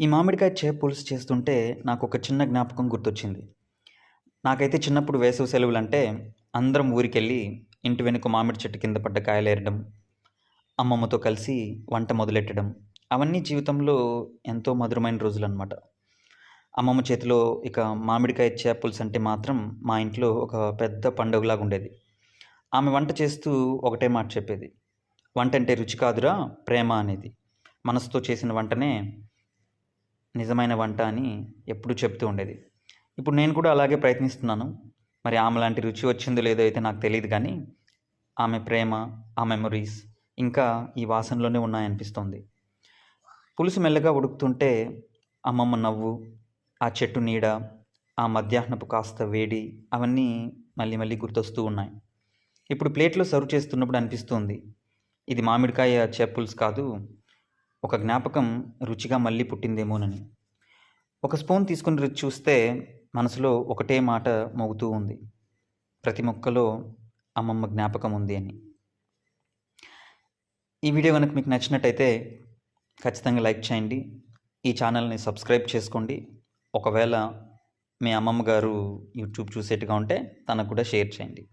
ఈ మామిడికాయ పులుసు చేస్తుంటే నాకొక చిన్న జ్ఞాపకం గుర్తొచ్చింది. నాకైతే చిన్నప్పుడు వేసవి సెలవులంటే అందరం ఊరికెళ్ళి ఇంటి వెనుక మామిడి చెట్టు కింద పడ్డ కాయలేరడం, అమ్మమ్మతో కలిసి వంట మొదలెట్టడం అవన్నీ జీవితంలో ఎంతో మధురమైన రోజులనమాట. అమ్మమ్మ చేతిలో ఇక మామిడికాయ పులుసు అంటే మాత్రం మా ఇంట్లో ఒక పెద్ద పండుగలాగుండేది. ఆమె వంట చేస్తూ ఒకటే మాట చెప్పేది. "వంటంటే రుచి కాదురా ప్రేమ" అనేది. మనసుతో చేసిన వంటనే నిజమైన వంట అని ఎప్పుడూ చెప్తూ ఉండేది. ఇప్పుడు నేను కూడా అలాగే ప్రయత్నిస్తున్నాను. మరి ఆమెలాంటి రుచి వచ్చిందో లేదో అయితే నాకు తెలీదు గానీ, ఆమె ప్రేమ, ఆ మెమోరీస్ ఇంకా ఈ వాసనలోనే ఉన్నాయనిపిస్తోంది. పులుసు మెల్లగా ఉడుకుతుంటే అమ్మమ్మ నవ్వు, ఆ చెట్టు నీడ, ఆ మధ్యాహ్నపు కాస్త వేడి అవన్నీ మళ్ళీ మళ్ళీ గుర్తొస్తూ ఉన్నాయి. ఇప్పుడు ప్లేట్‌లో సర్వ్ చేస్తున్నప్పుడు అనిపిస్తుంది. ఇది మామిడికాయ పులుసు కాదు, ఒక జ్ఞాపకం రుచిగా మళ్ళీ పుట్టిందేమోనని. ఒక స్పూన్ తీసుకొని రుచి చూస్తే మనసులో ఒకటే మాట మోగుతూ ఉంది. ప్రతి ముక్కలో అమ్మమ్మ జ్ఞాపకం ఉంది అని. ఈ వీడియో గనుక మీకు నచ్చినట్టయితే ఖచ్చితంగా లైక్ చేయండి. ఈ ఛానల్‌ని సబ్స్క్రైబ్ చేసుకోండి. ఒకవేళ మీ అమ్మమ్మ గారు యూట్యూబ్ చూసేట్టుగా ఉంటే తనకు కూడా షేర్ చేయండి.